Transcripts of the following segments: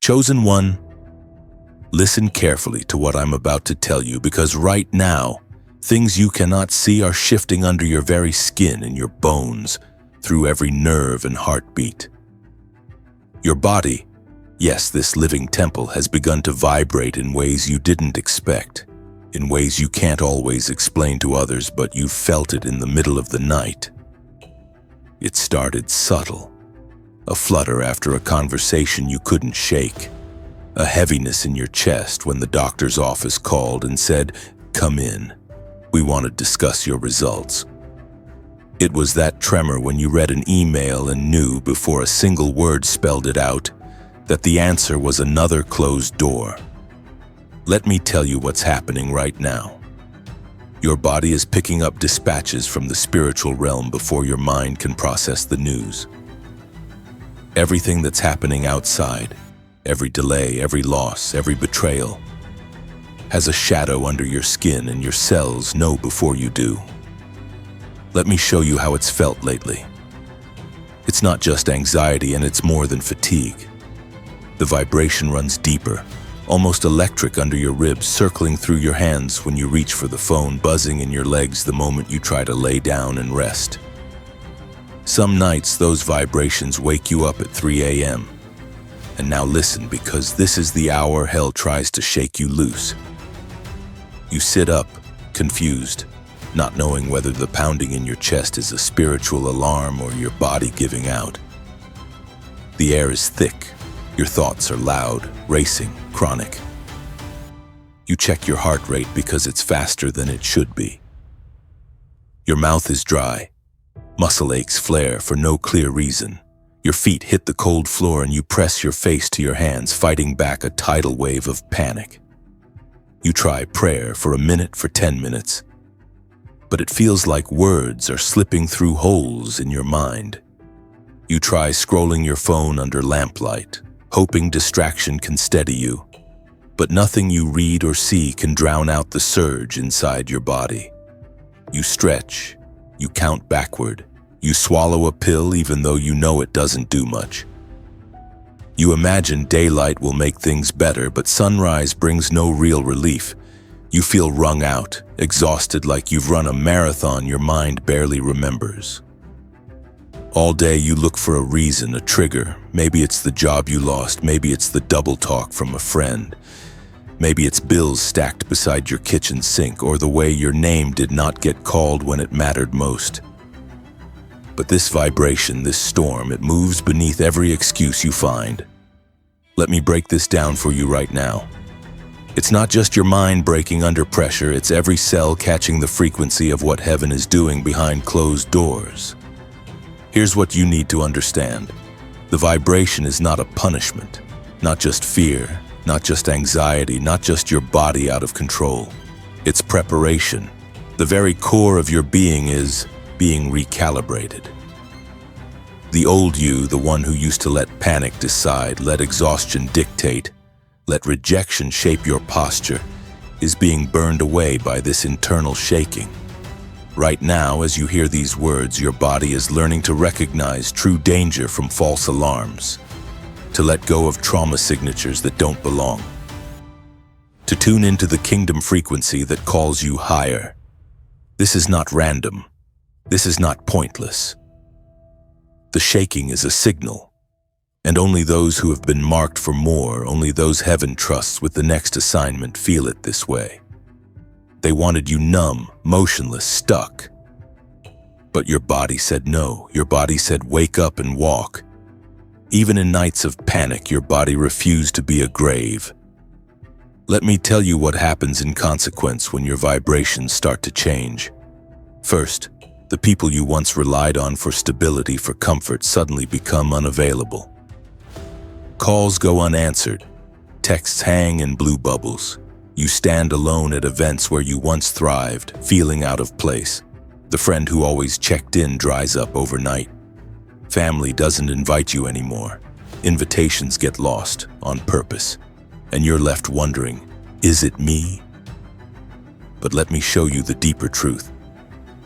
Chosen one, listen carefully to what I'm about to tell you, because right now, things you cannot see are shifting under your very skin and your bones, through every nerve and heartbeat. Your body, yes, this living temple, has begun to vibrate in ways you didn't expect, in ways you can't always explain to others, but you felt it in the middle of the night. It started subtle, a flutter after a conversation you couldn't shake, a heaviness in your chest when the doctor's office called and said, "Come in, we want to discuss your results." It was that tremor when you read an email and knew, before a single word spelled it out, that the answer was another closed door. Let me tell you what's happening right now. Your body is picking up dispatches from the spiritual realm before your mind can process the news. Everything that's happening outside, every delay, every loss, every betrayal, has a shadow under your skin, and your cells know before you do. Let me show you how it's felt lately. It's not just anxiety, and it's more than fatigue. The vibration runs deeper, almost electric under your ribs, circling through your hands when you reach for the phone, buzzing in your legs the moment you try to lay down and rest. Some nights, those vibrations wake you up at 3 a.m. And now listen, because this is the hour hell tries to shake you loose. You sit up, confused, not knowing whether the pounding in your chest is a spiritual alarm or your body giving out. The air is thick. Your thoughts are loud, racing, chronic. You check your heart rate because it's faster than it should be. Your mouth is dry. Muscle aches flare for no clear reason. Your feet hit the cold floor and you press your face to your hands, fighting back a tidal wave of panic. You try prayer for a minute, for 10 minutes. But it feels like words are slipping through holes in your mind. You try scrolling your phone under lamplight, hoping distraction can steady you. But nothing you read or see can drown out the surge inside your body. You stretch, you count backward, you swallow a pill even though you know it doesn't do much. You imagine daylight will make things better, but sunrise brings no real relief. You feel wrung out, exhausted, like you've run a marathon your mind barely remembers. All day you look for a reason, a trigger. Maybe it's the job you lost, maybe it's the double talk from a friend. Maybe it's bills stacked beside your kitchen sink, or the way your name did not get called when it mattered most. But this vibration, this storm, it moves beneath every excuse you find. Let me break this down for you right now. It's not just your mind breaking under pressure, it's every cell catching the frequency of what heaven is doing behind closed doors. Here's what you need to understand. The vibration is not a punishment, not just fear, not just anxiety, not just your body out of control. It's preparation. The very core of your being is being recalibrated. The old you, the one who used to let panic decide, let exhaustion dictate, let rejection shape your posture, is being burned away by this internal shaking. Right now, as you hear these words, your body is learning to recognize true danger from false alarms, to let go of trauma signatures that don't belong, to tune into the kingdom frequency that calls you higher. This is not random. This is not pointless. The shaking is a signal, and only those who have been marked for more, only those heaven trusts with the next assignment, feel it this way. They wanted you numb, motionless, stuck. But your body said no. Your body said wake up and walk. Even in nights of panic, your body refused to be a grave. Let me tell you what happens in consequence when your vibrations start to change. First, the people you once relied on for stability, for comfort, suddenly become unavailable. Calls go unanswered. Texts hang in blue bubbles. You stand alone at events where you once thrived, feeling out of place. The friend who always checked in dries up overnight. Family doesn't invite you anymore. Invitations get lost on purpose. And you're left wondering, is it me? But let me show you the deeper truth.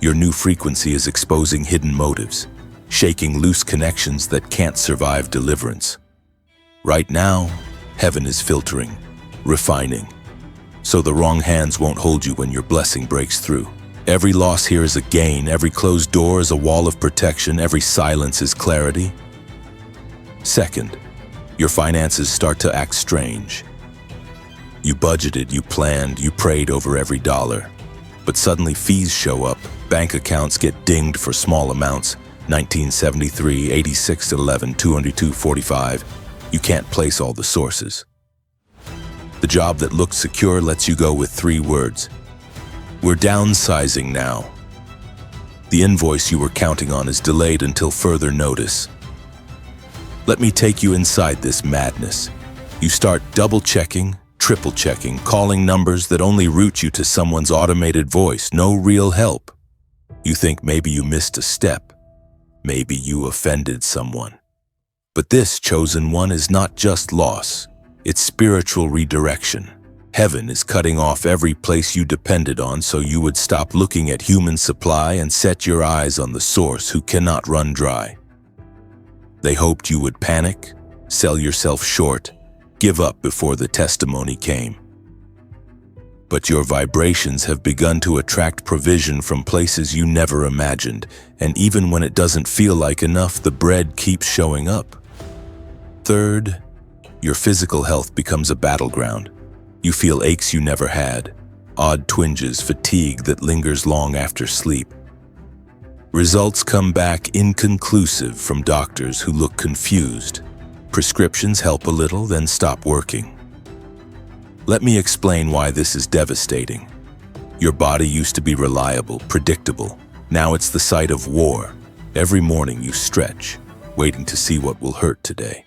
Your new frequency is exposing hidden motives, shaking loose connections that can't survive deliverance. Right now, Heaven is filtering, refining, so the wrong hands won't hold you when your blessing breaks through. Every loss here is a gain, every closed door is a wall of protection, every silence is clarity. Second, your finances start to act strange. You budgeted, you planned, you prayed over every dollar. But suddenly fees show up, bank accounts get dinged for small amounts, 1973, 86, 11, 202, 45. You can't place all the sources. The job that looked secure lets you go with 3 words. We're downsizing now. The invoice you were counting on is delayed until further notice. Let me take you inside this madness. You start double-checking, triple-checking, calling numbers that only route you to someone's automated voice, no real help. You think maybe you missed a step. Maybe you offended someone. But this chosen one is not just loss, it's spiritual redirection. Heaven is cutting off every place you depended on so you would stop looking at human supply and set your eyes on the source who cannot run dry. They hoped you would panic, sell yourself short, give up before the testimony came. But your vibrations have begun to attract provision from places you never imagined, and even when it doesn't feel like enough, the bread keeps showing up. Third, your physical health becomes a battleground. You feel aches you never had, odd twinges, fatigue that lingers long after sleep. Results come back inconclusive from doctors who look confused. Prescriptions help a little, then stop working. Let me explain why this is devastating. Your body used to be reliable, predictable. Now it's the site of war. Every morning you stretch, waiting to see what will hurt today.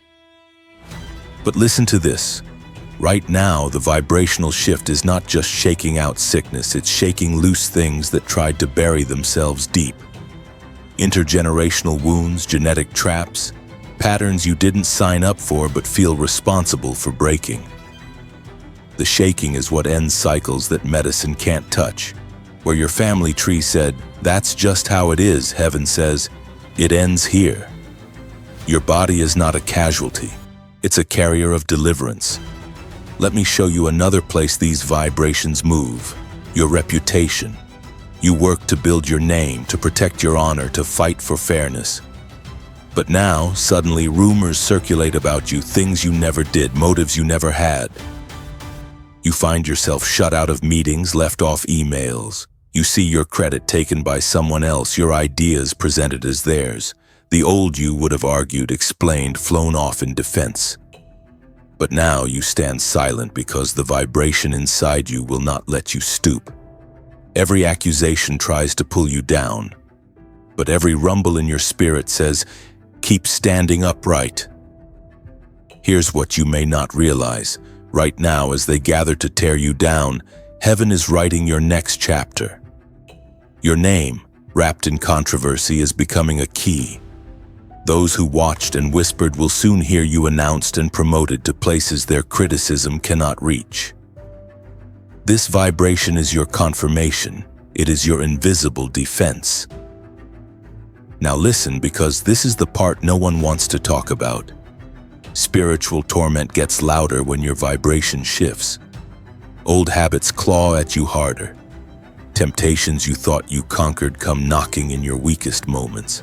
But listen to this. Right now, the vibrational shift is not just shaking out sickness, it's shaking loose things that tried to bury themselves deep. Intergenerational wounds, genetic traps, patterns you didn't sign up for but feel responsible for breaking. The shaking is what ends cycles that medicine can't touch. Where your family tree said, "That's just how it is," heaven says, "It ends here." Your body is not a casualty. It's a carrier of deliverance. Let me show you another place these vibrations move. Your reputation. You work to build your name, to protect your honor, to fight for fairness. But now, suddenly, rumors circulate about you, things you never did, motives you never had. You find yourself shut out of meetings, left off emails. You see your credit taken by someone else, your ideas presented as theirs. The old you would have argued, explained, flown off in defense. But now you stand silent because the vibration inside you will not let you stoop. Every accusation tries to pull you down, but every rumble in your spirit says, "Keep standing upright." Here's what you may not realize. Right now, as they gather to tear you down, heaven is writing your next chapter. Your name, wrapped in controversy, is becoming a key. Those who watched and whispered will soon hear you announced and promoted to places their criticism cannot reach. This vibration is your confirmation. It is your invisible defense. Now listen, because this is the part no one wants to talk about. Spiritual torment gets louder when your vibration shifts. Old habits claw at you harder. Temptations you thought you conquered come knocking in your weakest moments.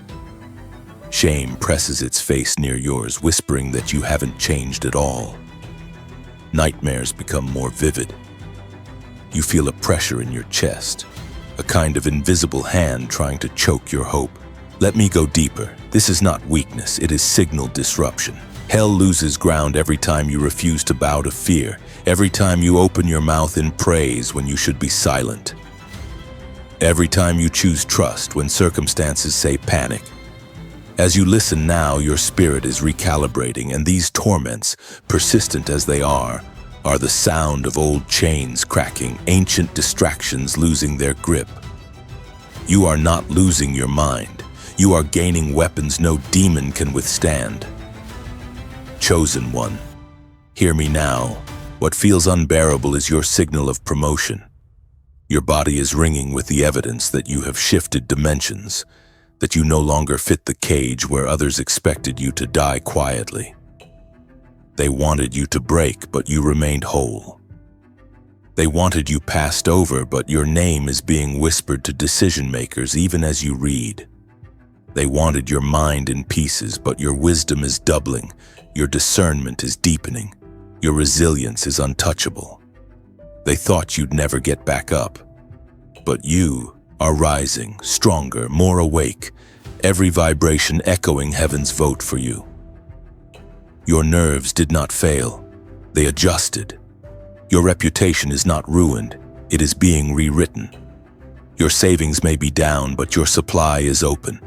Shame presses its face near yours, whispering that you haven't changed at all. Nightmares become more vivid. You feel a pressure in your chest, a kind of invisible hand trying to choke your hope. Let me go deeper. This is not weakness, it is signal disruption. Hell loses ground every time you refuse to bow to fear, every time you open your mouth in praise when you should be silent. Every time you choose trust when circumstances say panic. As you listen now, your spirit is recalibrating, and these torments, persistent as they are the sound of old chains cracking, ancient distractions losing their grip. You are not losing your mind. You are gaining weapons no demon can withstand. Chosen one, hear me now. What feels unbearable is your signal of promotion. Your body is ringing with the evidence that you have shifted dimensions, that you no longer fit the cage where others expected you to die quietly. They wanted you to break, but you remained whole. They wanted you passed over, but your name is being whispered to decision makers even as you read. They wanted your mind in pieces, but your wisdom is doubling, your discernment is deepening, your resilience is untouchable. They thought you'd never get back up, but you are rising, stronger, more awake, every vibration echoing heaven's vote for you. Your nerves did not fail, they adjusted. Your reputation is not ruined, it is being rewritten. Your savings may be down, but your supply is open.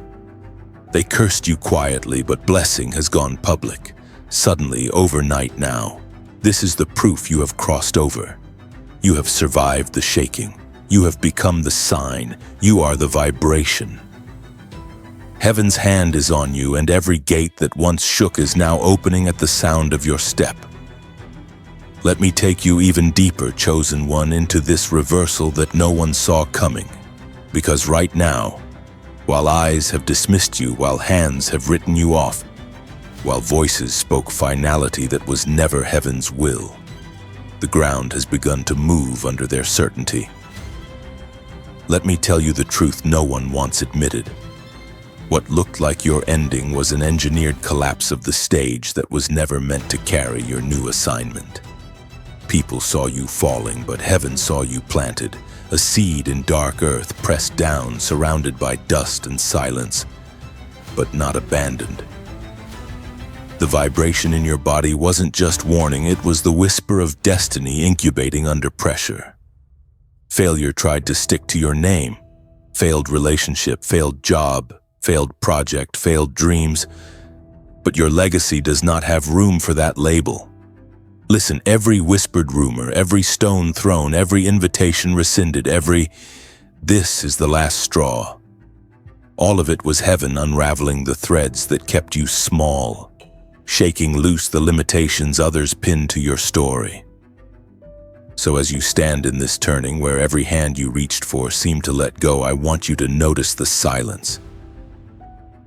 They cursed you quietly, but blessing has gone public. Suddenly, overnight now. This is the proof you have crossed over. You have survived the shaking. You have become the sign. You are the vibration. Heaven's hand is on you, and every gate that once shook is now opening at the sound of your step. Let me take you even deeper, chosen one, into this reversal that no one saw coming. Because right now, while eyes have dismissed you, while hands have written you off, while voices spoke finality that was never heaven's will, the ground has begun to move under their certainty. Let me tell you the truth no one once admitted. What looked like your ending was an engineered collapse of the stage that was never meant to carry your new assignment. People saw you falling, but heaven saw you planted, a seed in dark earth, pressed down, surrounded by dust and silence, but not abandoned. The vibration in your body wasn't just warning, it was the whisper of destiny incubating under pressure. Failure tried to stick to your name. Failed relationship, failed job, failed project, failed dreams. But your legacy does not have room for that label. Listen, every whispered rumor, every stone thrown, every invitation rescinded, this is the last straw. All of it was heaven unraveling the threads that kept you small, shaking loose the limitations others pinned to your story. So as you stand in this turning where every hand you reached for seemed to let go, I want you to notice the silence.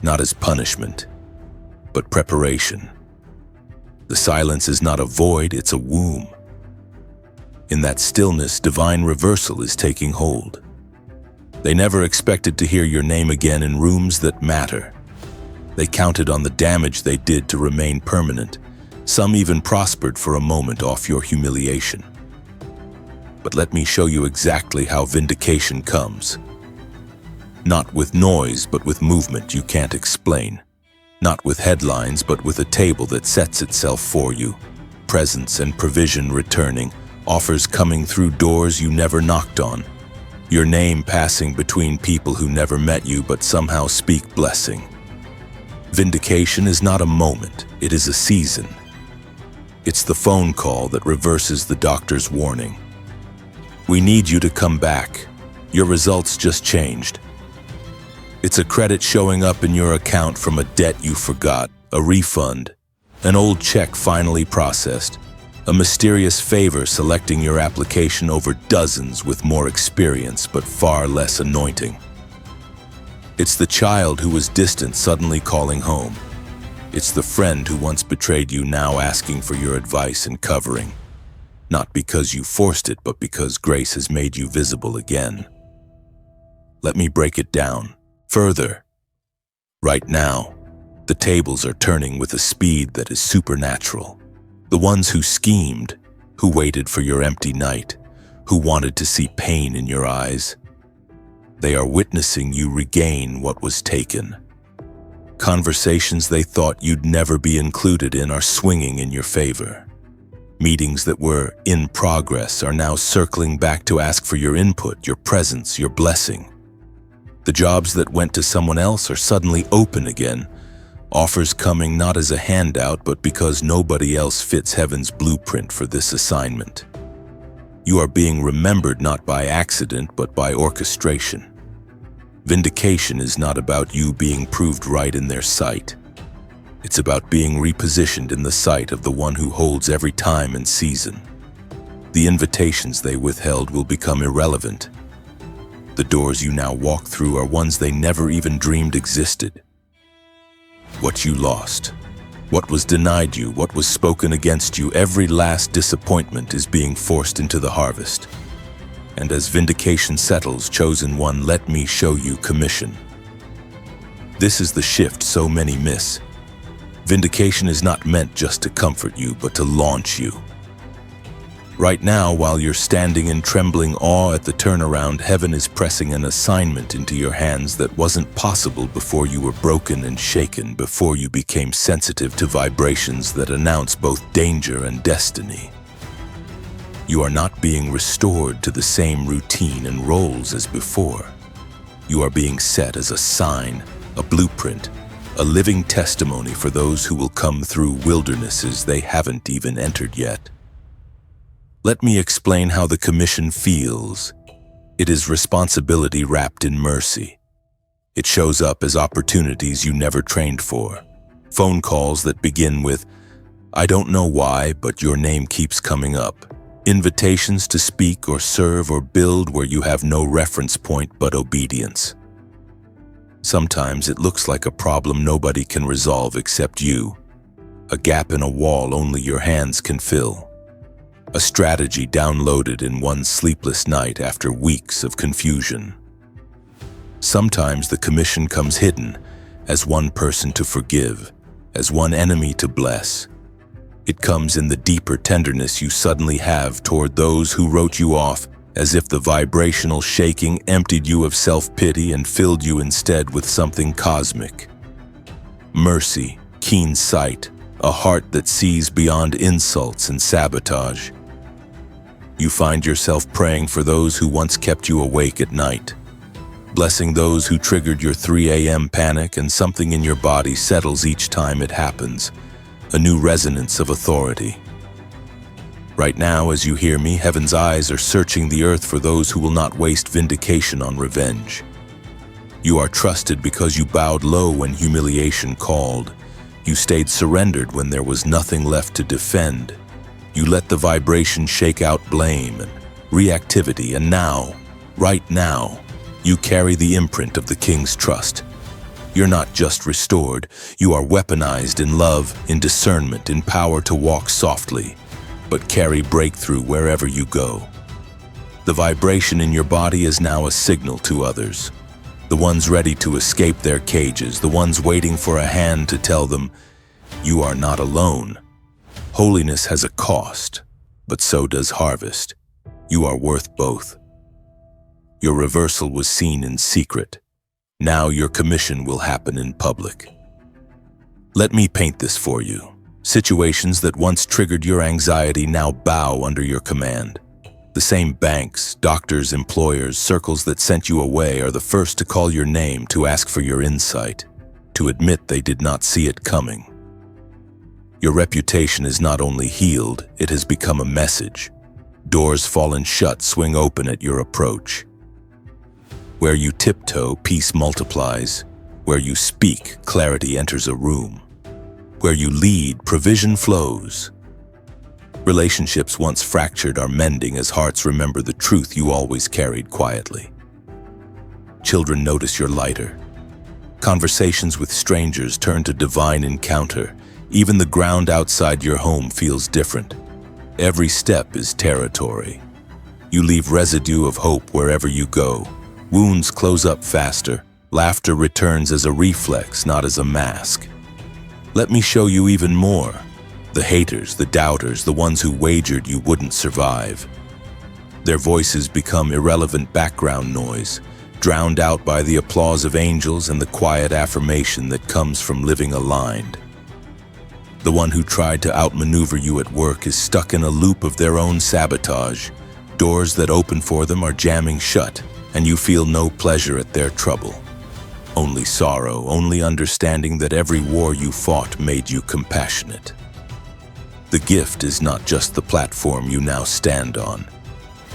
Not as punishment, but preparation. The silence is not a void, it's a womb. In that stillness, divine reversal is taking hold. They never expected to hear your name again in rooms that matter. They counted on the damage they did to remain permanent. Some even prospered for a moment off your humiliation. But let me show you exactly how vindication comes. Not with noise, but with movement you can't explain. Not with headlines, but with a table that sets itself for you. Presence and provision returning, offers coming through doors you never knocked on. Your name passing between people who never met you but somehow speak blessing. Vindication is not a moment, it is a season. It's the phone call that reverses the doctor's warning. We need you to come back. Your results just changed. It's a credit showing up in your account from a debt you forgot, a refund, an old check finally processed, a mysterious favor selecting your application over dozens with more experience but far less anointing. It's the child who was distant suddenly calling home. It's the friend who once betrayed you now asking for your advice and covering. Not because you forced it, but because grace has made you visible again. Let me break it down. Further, right now, the tables are turning with a speed that is supernatural. The ones who schemed, who waited for your empty night, who wanted to see pain in your eyes, they are witnessing you regain what was taken. Conversations they thought you'd never be included in are swinging in your favor. Meetings that were in progress are now circling back to ask for your input, your presence, your blessing. The jobs that went to someone else are suddenly open again, offers coming not as a handout but because nobody else fits heaven's blueprint for this assignment. You are being remembered not by accident but by orchestration. Vindication is not about you being proved right in their sight. It's about being repositioned in the sight of the one who holds every time and season. The invitations they withheld will become irrelevant. The doors you now walk through are ones they never even dreamed existed. What you lost, What was denied you, what was spoken against you, every last disappointment is being forced into the harvest. And as vindication settles, chosen one, let me show you commission. This is the shift so many miss. Vindication is not meant just to comfort you, but to launch you. Right now, while you're standing in trembling awe at the turnaround, heaven is pressing an assignment into your hands that wasn't possible before you were broken and shaken, before you became sensitive to vibrations that announce both danger and destiny. You are not being restored to the same routine and roles as before. You are being set as a sign, a blueprint, a living testimony for those who will come through wildernesses they haven't even entered yet. Let me explain how the commission feels. It is responsibility wrapped in mercy. It shows up as opportunities you never trained for. Phone calls that begin with, "I don't know why, but your name keeps coming up." Invitations to speak or serve or build where you have no reference point but obedience. Sometimes it looks like a problem nobody can resolve except you. A gap in a wall only your hands can fill. A strategy downloaded in one sleepless night after weeks of confusion. Sometimes the commission comes hidden, as one person to forgive, as one enemy to bless. It comes in the deeper tenderness you suddenly have toward those who wrote you off, as if the vibrational shaking emptied you of self-pity and filled you instead with something cosmic. Mercy, keen sight, a heart that sees beyond insults and sabotage. You find yourself praying for those who once kept you awake at night, blessing those who triggered your 3 a.m. panic, and something in your body settles each time it happens, a new resonance of authority. Right now, as you hear me, heaven's eyes are searching the earth for those who will not waste vindication on revenge. You are trusted because you bowed low when humiliation called. You stayed surrendered when there was nothing left to defend. You let the vibration shake out blame and reactivity, and now, right now, you carry the imprint of the King's trust. You're not just restored, you are weaponized in love, in discernment, in power to walk softly, but carry breakthrough wherever you go. The vibration in your body is now a signal to others. The ones ready to escape their cages, the ones waiting for a hand to tell them, you are not alone. Holiness has a cost, but so does harvest. You are worth both. Your reversal was seen in secret. Now your commission will happen in public. Let me paint this for you. Situations that once triggered your anxiety now bow under your command. The same banks, doctors, employers, circles that sent you away are the first to call your name, to ask for your insight, to admit they did not see it coming. Your reputation is not only healed, it has become a message. Doors fallen shut swing open at your approach. Where you tiptoe, peace multiplies. Where you speak, clarity enters a room. Where you lead, provision flows. Relationships once fractured are mending as hearts remember the truth you always carried quietly. Children notice you're lighter. Conversations with strangers turn to divine encounter. Even the ground outside your home feels different. Every step is territory. You leave residue of hope wherever you go. Wounds close up faster. Laughter returns as a reflex, not as a mask. Let me show you even more. The haters, the doubters, the ones who wagered you wouldn't survive. Their voices become irrelevant background noise, drowned out by the applause of angels and the quiet affirmation that comes from living aligned. The one who tried to outmaneuver you at work is stuck in a loop of their own sabotage. Doors that open for them are jamming shut, and you feel no pleasure at their trouble. Only sorrow, only understanding that every war you fought made you compassionate. The gift is not just the platform you now stand on,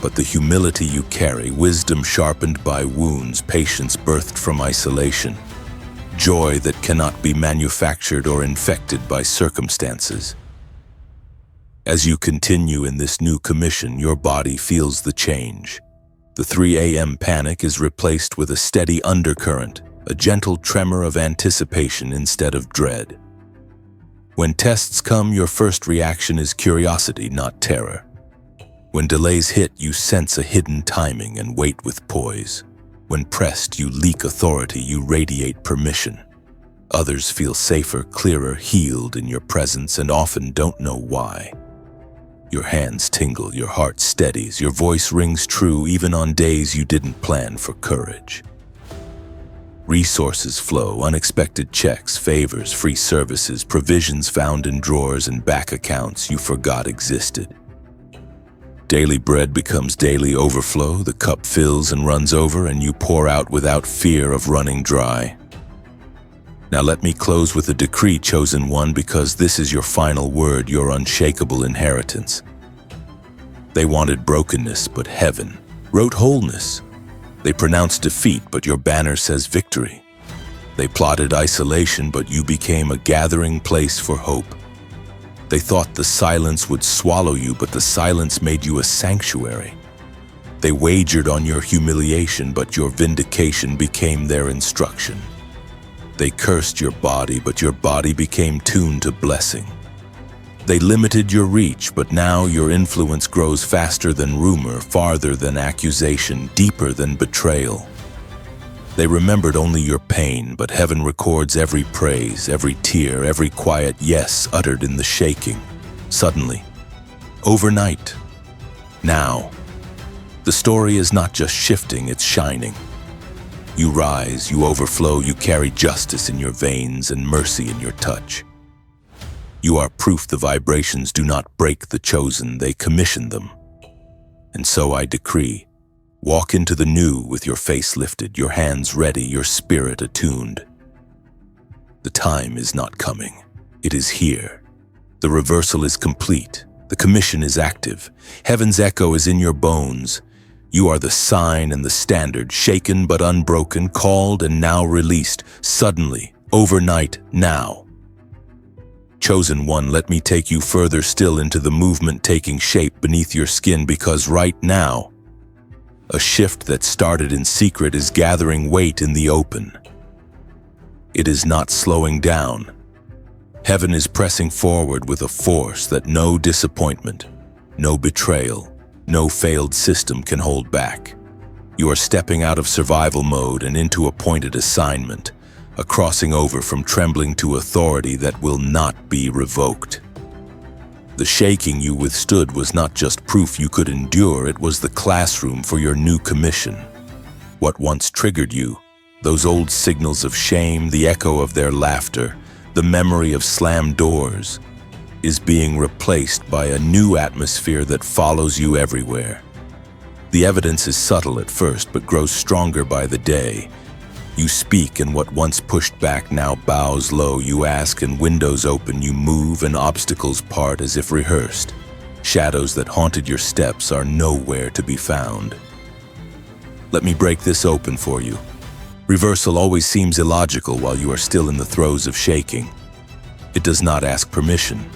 but the humility you carry, wisdom sharpened by wounds, patience birthed from isolation, joy that cannot be manufactured or infected by circumstances. As you continue in this new commission, your body feels the change. The 3 a.m. panic is replaced with a steady undercurrent, a gentle tremor of anticipation instead of dread. When tests come, your first reaction is curiosity, not terror. When delays hit, you sense a hidden timing and wait with poise. When pressed, you leak authority, you radiate permission. Others feel safer, clearer, healed in your presence and often don't know why. Your hands tingle, your heart steadies, your voice rings true even on days you didn't plan for courage. Resources flow, unexpected checks, favors, free services, provisions found in drawers and back accounts you forgot existed. Daily bread becomes daily overflow, the cup fills and runs over, and you pour out without fear of running dry. Now let me close with a decree, chosen one, because this is your final word, your unshakable inheritance. They wanted brokenness, but heaven wrote wholeness. They pronounced defeat, but your banner says victory. They plotted isolation, but you became a gathering place for hope. They thought the silence would swallow you, but the silence made you a sanctuary. They wagered on your humiliation, but your vindication became their instruction. They cursed your body, but your body became tuned to blessing. They limited your reach, but now your influence grows faster than rumor, farther than accusation, deeper than betrayal. They remembered only your pain, but heaven records every praise, every tear, every quiet yes uttered in the shaking. Suddenly, overnight, now, the story is not just shifting, it's shining. You rise, you overflow, you carry justice in your veins and mercy in your touch. You are proof the vibrations do not break the chosen, they commission them. And so I decree, walk into the new with your face lifted, your hands ready, your spirit attuned. The time is not coming, it is here. The reversal is complete, the commission is active, heaven's echo is in your bones. You are the sign and the standard, shaken but unbroken, called and now released, suddenly, overnight, now. Chosen one, let me take you further still into the movement taking shape beneath your skin, because right now, a shift that started in secret is gathering weight in the open. It is not slowing down. Heaven is pressing forward with a force that no disappointment, no betrayal, no failed system can hold back. You are stepping out of survival mode and into appointed assignment, a crossing over from trembling to authority that will not be revoked. The shaking you withstood was not just proof you could endure, it was the classroom for your new commission. What once triggered you, those old signals of shame, the echo of their laughter, the memory of slammed doors, is being replaced by a new atmosphere that follows you everywhere. The evidence is subtle at first, but grows stronger by the day. You speak, and what once pushed back now bows low. You ask, and windows open. You move, and obstacles part as if rehearsed. Shadows that haunted your steps are nowhere to be found. Let me break this open for you. Reversal always seems illogical while you are still in the throes of shaking. It does not ask permission.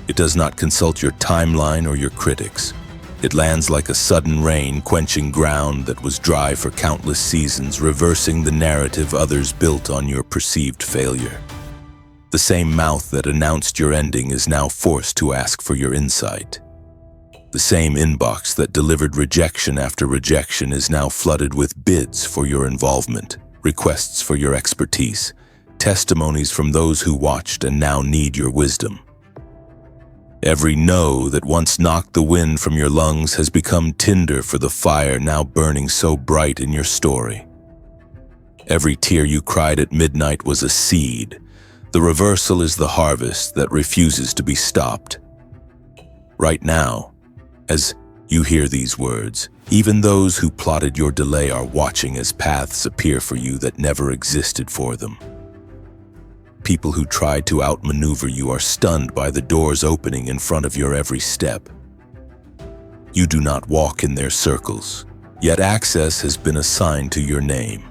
It does not consult your timeline or your critics. It lands like a sudden rain, quenching ground that was dry for countless seasons, reversing the narrative others built on your perceived failure. The same mouth that announced your ending is now forced to ask for your insight. The same inbox that delivered rejection after rejection is now flooded with bids for your involvement, requests for your expertise, testimonies from those who watched and now need your wisdom. Every no that once knocked the wind from your lungs has become tinder for the fire now burning so bright in your story. Every tear you cried at midnight was a seed. The reversal is the harvest that refuses to be stopped. Right now, as you hear these words, even those who plotted your delay are watching as paths appear for you that never existed for them. People who tried to outmaneuver you are stunned by the doors opening in front of your every step. You do not walk in their circles, yet access has been assigned to your name.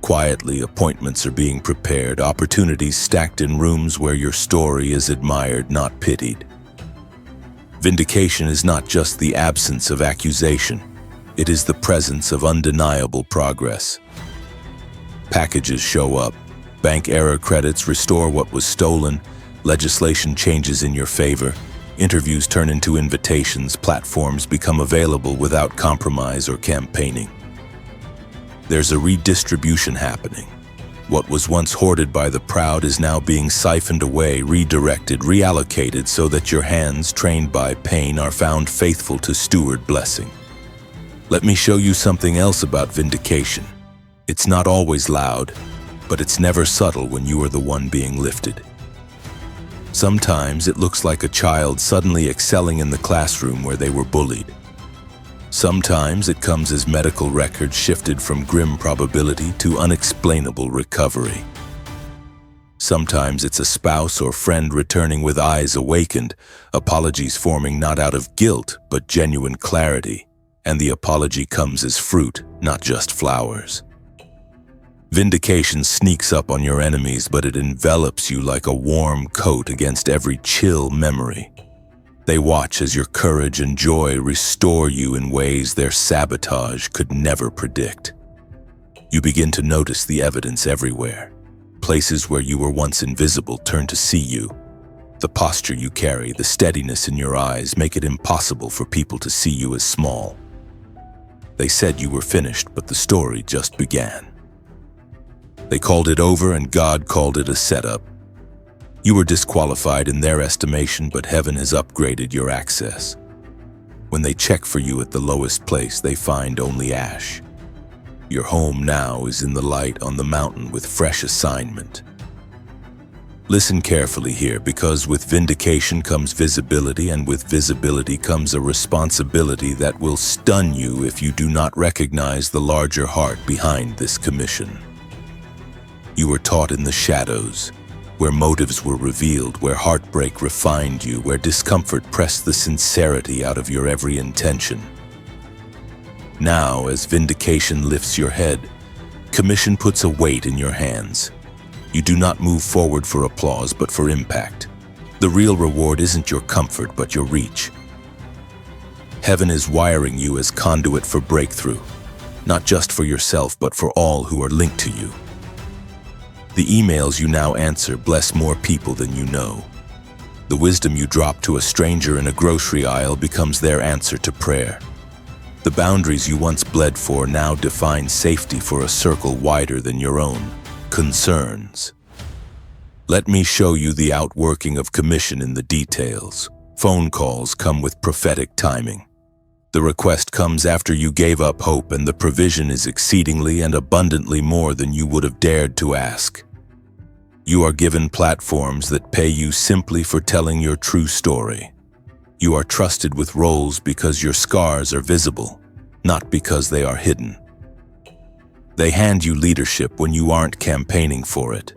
Quietly, appointments are being prepared, opportunities stacked in rooms where your story is admired, not pitied. Vindication is not just the absence of accusation, it is the presence of undeniable progress. Packages show up. Bank error credits restore what was stolen. Legislation changes in your favor. Interviews turn into invitations. Platforms become available without compromise or campaigning. There's a redistribution happening. What was once hoarded by the proud is now being siphoned away, redirected, reallocated so that your hands, trained by pain, are found faithful to steward blessing. Let me show you something else about vindication. It's not always loud, but it's never subtle when you are the one being lifted. Sometimes it looks like a child suddenly excelling in the classroom where they were bullied. Sometimes it comes as medical records shifted from grim probability to unexplainable recovery. Sometimes it's a spouse or friend returning with eyes awakened, apologies forming not out of guilt but genuine clarity, and the apology comes as fruit, not just flowers. Vindication sneaks up on your enemies, but it envelops you like a warm coat against every chill memory. They watch as your courage and joy restore you in ways their sabotage could never predict. You begin to notice the evidence everywhere. Places where you were once invisible turn to see you. The posture you carry, the steadiness in your eyes make it impossible for people to see you as small. They said you were finished, but the story just began. They called it over and God called it a setup. You were disqualified in their estimation, but heaven has upgraded your access. When they check for you at the lowest place, they find only ash. Your home now is in the light on the mountain with fresh assignment. Listen carefully here, because with vindication comes visibility, and with visibility comes a responsibility that will stun you if you do not recognize the larger heart behind this commission. You were taught in the shadows, where motives were revealed, where heartbreak refined you, where discomfort pressed the sincerity out of your every intention. Now, as vindication lifts your head, commission puts a weight in your hands. You do not move forward for applause, but for impact. The real reward isn't your comfort, but your reach. Heaven is wiring you as conduit for breakthrough, not just for yourself, but for all who are linked to you. The emails you now answer bless more people than you know. The wisdom you drop to a stranger in a grocery aisle becomes their answer to prayer. The boundaries you once bled for now define safety for a circle wider than your own concerns. Let me show you the outworking of commission in the details. Phone calls come with prophetic timing. The request comes after you gave up hope, and the provision is exceedingly and abundantly more than you would have dared to ask. You are given platforms that pay you simply for telling your true story. You are trusted with roles because your scars are visible, not because they are hidden. They hand you leadership when you aren't campaigning for it.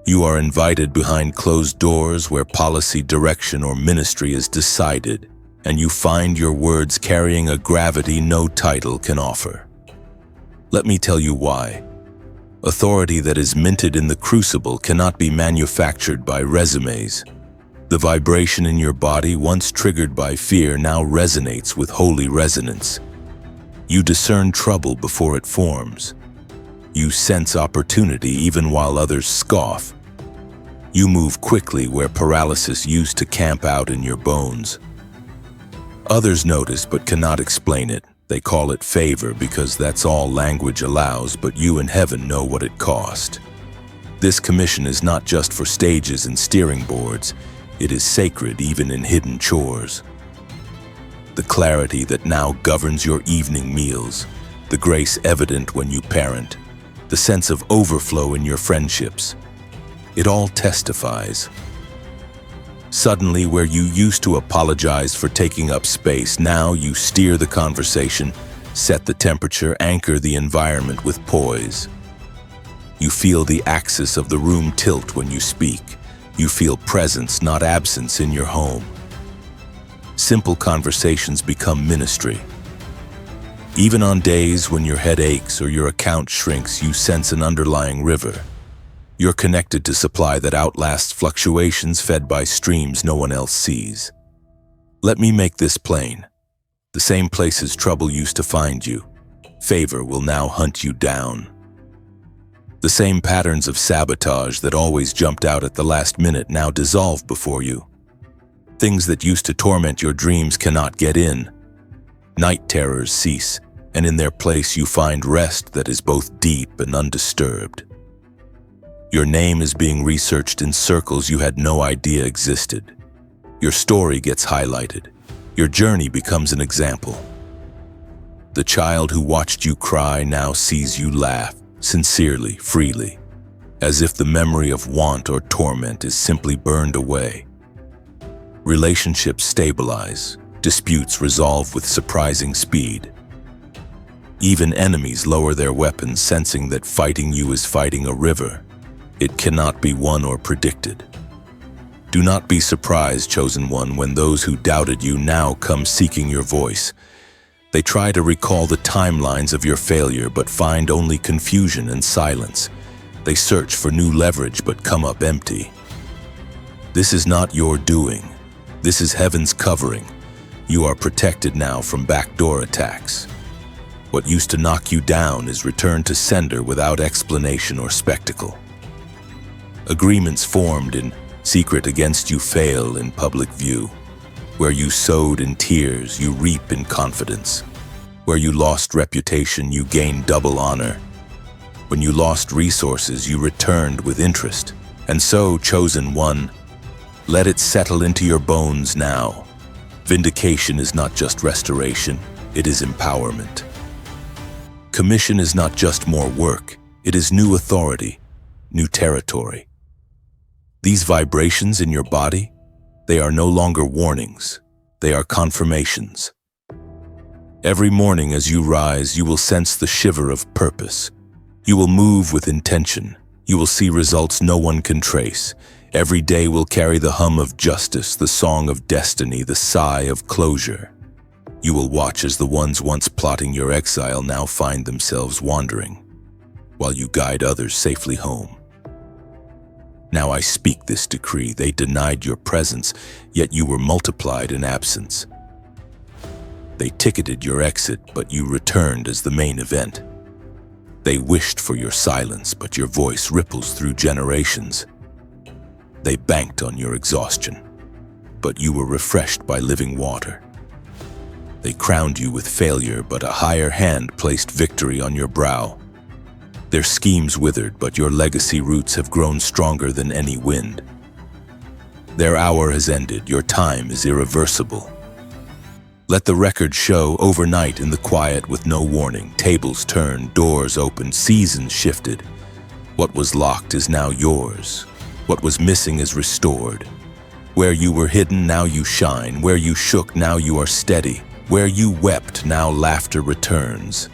You are invited behind closed doors where policy, direction, or ministry is decided, and you find your words carrying a gravity no title can offer. Let me tell you why. Authority that is minted in the crucible cannot be manufactured by resumes. The vibration in your body, once triggered by fear, now resonates with holy resonance. You discern trouble before it forms. You sense opportunity even while others scoff. You move quickly where paralysis used to camp out in your bones. Others notice but cannot explain it. They call it favor because that's all language allows, but you in heaven know what it cost. This commission is not just for stages and steering boards. It is sacred even in hidden chores. The clarity that now governs your evening meals, the grace evident when you parent, the sense of overflow in your friendships. It all testifies. Suddenly, where you used to apologize for taking up space, now you steer the conversation, set the temperature, anchor the environment with poise. You feel the axis of the room tilt when you speak. You feel presence, not absence, in your home. Simple conversations become ministry. Even on days when your head aches or your account shrinks, you sense an underlying river. You're connected to supply that outlasts fluctuations, fed by streams no one else sees. Let me make this plain. The same places trouble used to find you, favor will now hunt you down. The same patterns of sabotage that always jumped out at the last minute now dissolve before you. Things that used to torment your dreams cannot get in. Night terrors cease, and in their place you find rest that is both deep and undisturbed. Your name is being researched in circles you had no idea existed. Your story gets highlighted. Your journey becomes an example. The child who watched you cry now sees you laugh, sincerely, freely, as if the memory of want or torment is simply burned away. Relationships stabilize, disputes resolve with surprising speed. Even enemies lower their weapons, sensing that fighting you is fighting a river. It cannot be won or predicted. Do not be surprised, Chosen One, when those who doubted you now come seeking your voice. They try to recall the timelines of your failure, but find only confusion and silence. They search for new leverage, but come up empty. This is not your doing. This is heaven's covering. You are protected now from backdoor attacks. What used to knock you down is returned to sender without explanation or spectacle. Agreements formed in secret against you fail in public view. Where you sowed in tears, you reap in confidence. Where you lost reputation, you gain double honor. When you lost resources, you returned with interest. And so, Chosen One, let it settle into your bones now. Vindication is not just restoration, it is empowerment. Commission is not just more work, it is new authority, new territory. These vibrations in your body, they are no longer warnings, they are confirmations. Every morning as you rise, you will sense the shiver of purpose. You will move with intention. You will see results no one can trace. Every day will carry the hum of justice, the song of destiny, the sigh of closure. You will watch as the ones once plotting your exile now find themselves wandering, while you guide others safely home. Now I speak this decree. They denied your presence, yet you were multiplied in absence. They ticketed your exit, but you returned as the main event. They wished for your silence, but your voice ripples through generations. They banked on your exhaustion, but you were refreshed by living water. They crowned you with failure, but a higher hand placed victory on your brow. Their schemes withered, but your legacy roots have grown stronger than any wind. Their hour has ended, your time is irreversible. Let the record show overnight in the quiet with no warning. Tables turned, doors opened, seasons shifted. What was locked is now yours. What was missing is restored. Where you were hidden, now you shine. Where you shook, now you are steady. Where you wept, now laughter returns.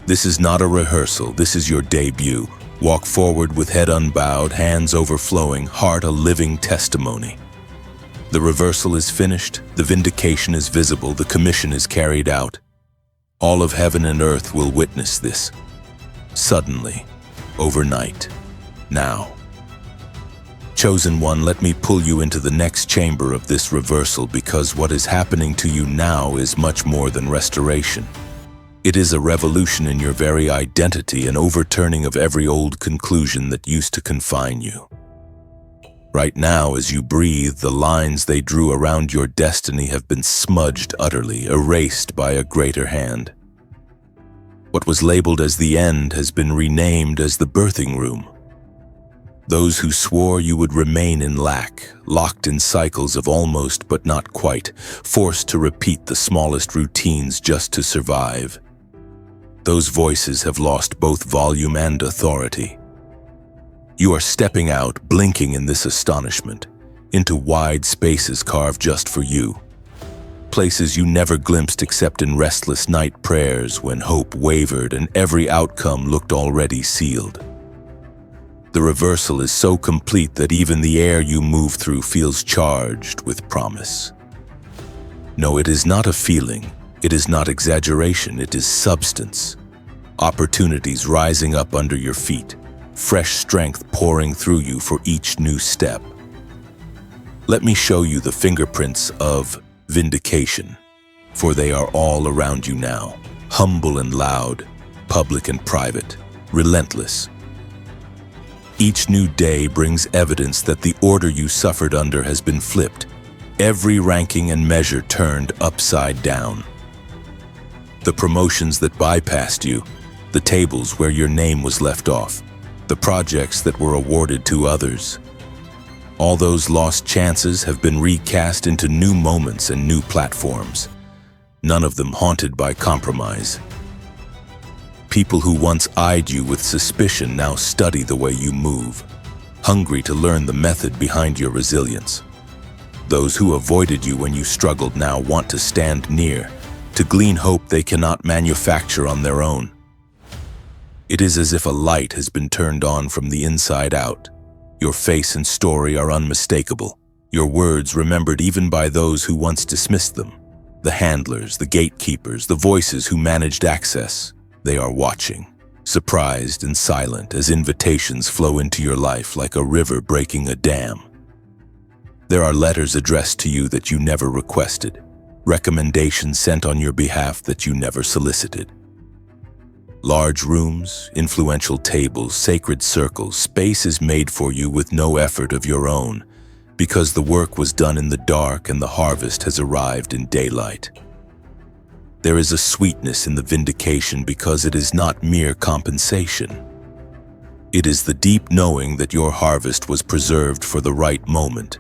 This is not a rehearsal, this is your debut. Walk forward with head unbowed, hands overflowing, heart a living testimony. The reversal is finished, the vindication is visible, the commission is carried out. All of heaven and earth will witness this. Suddenly, overnight, now. Chosen One, let me pull you into the next chamber of this reversal, because what is happening to you now is much more than restoration. It is a revolution in your very identity, an overturning of every old conclusion that used to confine you. Right now, as you breathe, the lines they drew around your destiny have been smudged utterly, erased by a greater hand. What was labeled as the end has been renamed as the birthing room. Those who swore you would remain in lack, locked in cycles of almost but not quite, forced to repeat the smallest routines just to survive. Those voices have lost both volume and authority. You are stepping out, blinking in this astonishment, into wide spaces carved just for you. Places you never glimpsed except in restless night prayers when hope wavered and every outcome looked already sealed. The reversal is so complete that even the air you move through feels charged with promise. No, it is not a feeling. It is not exaggeration, it is substance. Opportunities rising up under your feet, fresh strength pouring through you for each new step. Let me show you the fingerprints of vindication, for they are all around you now, humble and loud, public and private, relentless, Each new day brings evidence that the order you suffered under has been flipped, every ranking and measure turned upside down. The promotions that bypassed you, the tables where your name was left off, the projects that were awarded to others. All those lost chances have been recast into new moments and new platforms, none of them haunted by compromise. People who once eyed you with suspicion now study the way you move, hungry to learn the method behind your resilience. Those who avoided you when you struggled now want to stand near, to glean hope they cannot manufacture on their own. It is as if a light has been turned on from the inside out. Your face and story are unmistakable, your words remembered even by those who once dismissed them. The handlers, the gatekeepers, the voices who managed access. They are watching, surprised and silent as invitations flow into your life like a river breaking a dam. There are letters addressed to you that you never requested, recommendations sent on your behalf that you never solicited. Large rooms, influential tables, sacred circles, space is made for you with no effort of your own, because the work was done in the dark and the harvest has arrived in daylight. There is a sweetness in the vindication because it is not mere compensation. It is the deep knowing that your harvest was preserved for the right moment,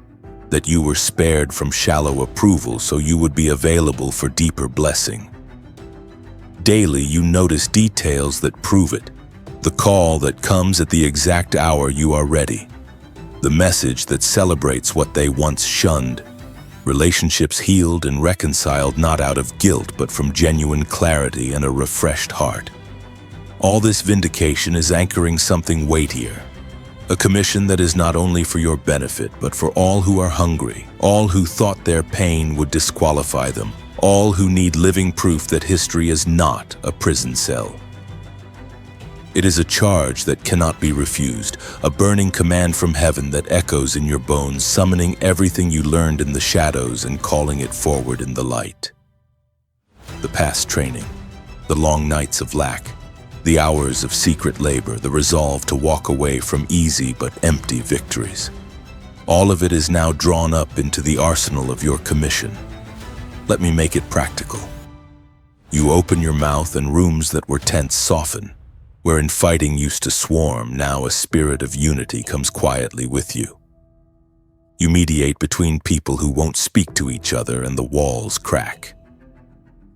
that you were spared from shallow approval so you would be available for deeper blessing. Daily you notice details that prove it, the call that comes at the exact hour you are ready, the message that celebrates what they once shunned, relationships healed and reconciled not out of guilt but from genuine clarity and a refreshed heart. All this vindication is anchoring something weightier, a commission that is not only for your benefit but for all who are hungry, all who thought their pain would disqualify them, all who need living proof that history is not a prison cell. It is a charge that cannot be refused, a burning command from heaven that echoes in your bones, summoning everything you learned in the shadows and calling it forward in the light. The past training, the long nights of lack, the hours of secret labor, the resolve to walk away from easy but empty victories. All of it is now drawn up into the arsenal of your commission. Let me make it practical. You open your mouth and rooms that were tense soften. Wherein fighting used to swarm, now a spirit of unity comes quietly with you. You mediate between people who won't speak to each other and the walls crack.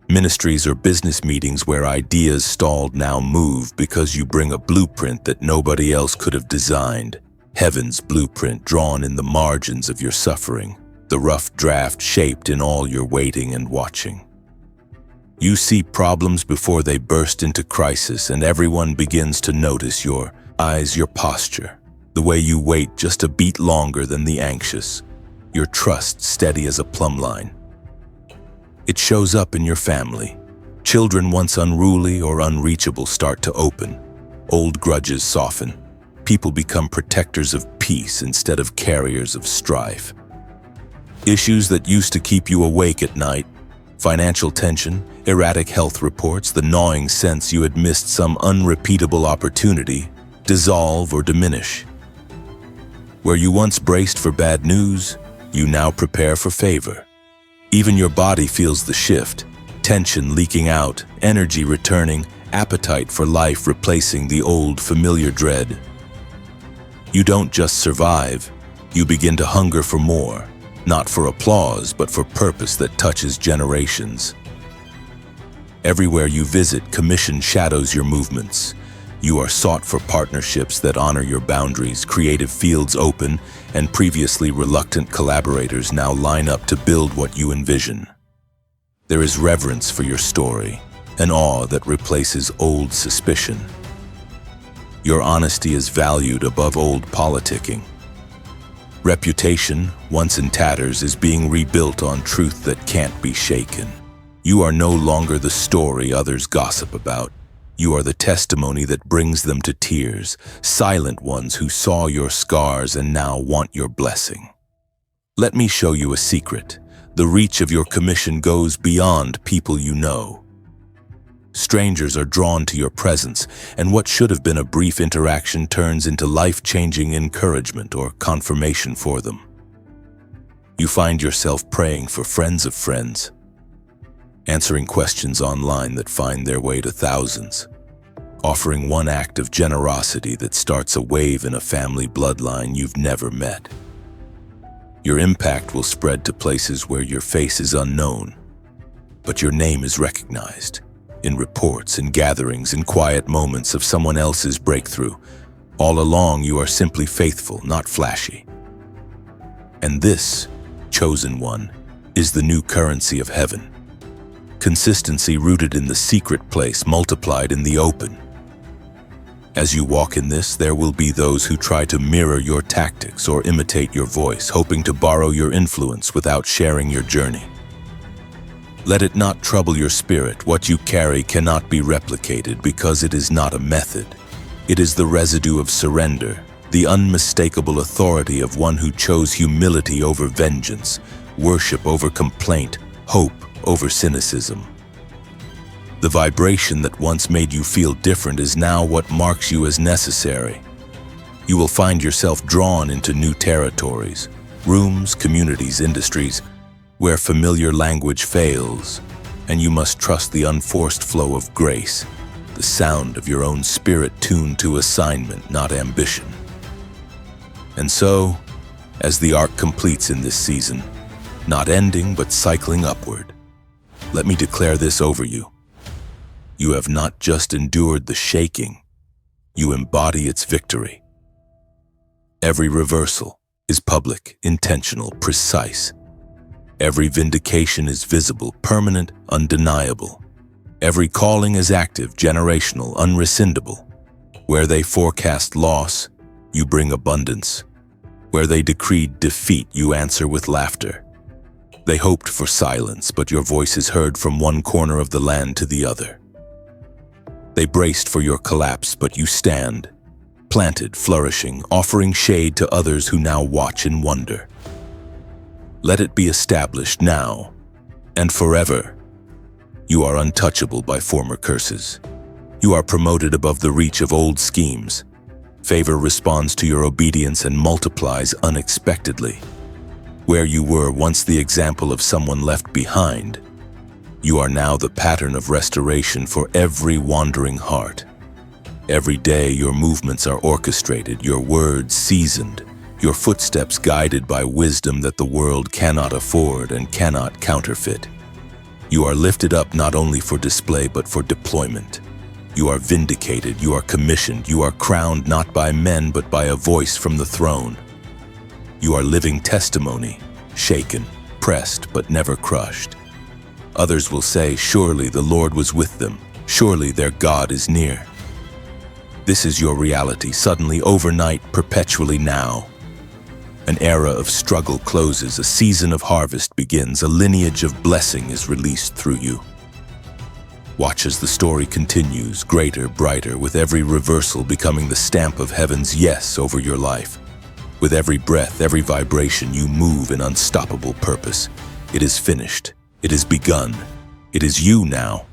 Ministries or business meetings where ideas stalled now move because you bring a blueprint that nobody else could have designed. Heaven's blueprint drawn in the margins of your suffering, the rough draft shaped in all your waiting and watching. You see problems before they burst into crisis, and everyone begins to notice your eyes, your posture, the way you wait just a beat longer than the anxious, your trust steady as a plumb line. It shows up in your family. Children once unruly or unreachable start to open. Old grudges soften. People become protectors of peace instead of carriers of strife. Issues that used to keep you awake at night, financial tension, erratic health reports, the gnawing sense you had missed some unrepeatable opportunity, dissolve or diminish. Where you once braced for bad news, you now prepare for favor. Even your body feels the shift, tension leaking out, energy returning, appetite for life replacing the old familiar dread. You don't just survive, you begin to hunger for more. Not for applause, but for purpose that touches generations. Everywhere you visit, commission shadows your movements. You are sought for partnerships that honor your boundaries, creative fields open, and previously reluctant collaborators now line up to build what you envision. There is reverence for your story, an awe that replaces old suspicion. Your honesty is valued above old politicking. Reputation, once in tatters, is being rebuilt on truth that can't be shaken. You are no longer the story others gossip about. You are the testimony that brings them to tears, silent ones who saw your scars and now want your blessing. Let me show you a secret. The reach of your commission goes beyond people you know. Strangers are drawn to your presence, and what should have been a brief interaction turns into life-changing encouragement or confirmation for them. You find yourself praying for friends of friends, answering questions online that find their way to thousands, offering one act of generosity that starts a wave in a family bloodline you've never met. Your impact will spread to places where your face is unknown, but your name is recognized. In reports, in gatherings, in quiet moments of someone else's breakthrough. All along, you are simply faithful, not flashy. And this, chosen one, is the new currency of heaven. Consistency rooted in the secret place, multiplied in the open. As you walk in this, there will be those who try to mirror your tactics or imitate your voice, hoping to borrow your influence without sharing your journey. Let it not trouble your spirit. What you carry cannot be replicated because it is not a method. It is the residue of surrender, the unmistakable authority of one who chose humility over vengeance, worship over complaint, hope over cynicism. The vibration that once made you feel different is now what marks you as necessary. You will find yourself drawn into new territories, rooms, communities, industries, where familiar language fails, and you must trust the unforced flow of grace, the sound of your own spirit tuned to assignment, not ambition. And so, as the arc completes in this season, not ending but cycling upward, let me declare this over you. You have not just endured the shaking, you embody its victory. Every reversal is public, intentional, precise. Every vindication is visible, permanent, undeniable. Every calling is active, generational, unrescindable. Where they forecast loss, you bring abundance. Where they decreed defeat, you answer with laughter. They hoped for silence, but your voice is heard from one corner of the land to the other. They braced for your collapse, but you stand, planted, flourishing, offering shade to others who now watch in wonder. Let it be established now and forever. You are untouchable by former curses. You are promoted above the reach of old schemes. Favor responds to your obedience and multiplies unexpectedly. Where you were once the example of someone left behind, you are now the pattern of restoration for every wandering heart. Every day your movements are orchestrated, your words seasoned, your footsteps guided by wisdom that the world cannot afford and cannot counterfeit. You are lifted up not only for display but for deployment. You are vindicated, you are commissioned, you are crowned not by men but by a voice from the throne. You are living testimony, shaken, pressed but never crushed. Others will say, surely the Lord was with them, surely their God is near. This is your reality, suddenly, overnight, perpetually now. An era of struggle closes, a season of harvest begins, a lineage of blessing is released through you. Watch as the story continues, greater, brighter, with every reversal becoming the stamp of heaven's yes over your life. With every breath, every vibration, you move in unstoppable purpose. It is finished. It is begun. It is you now.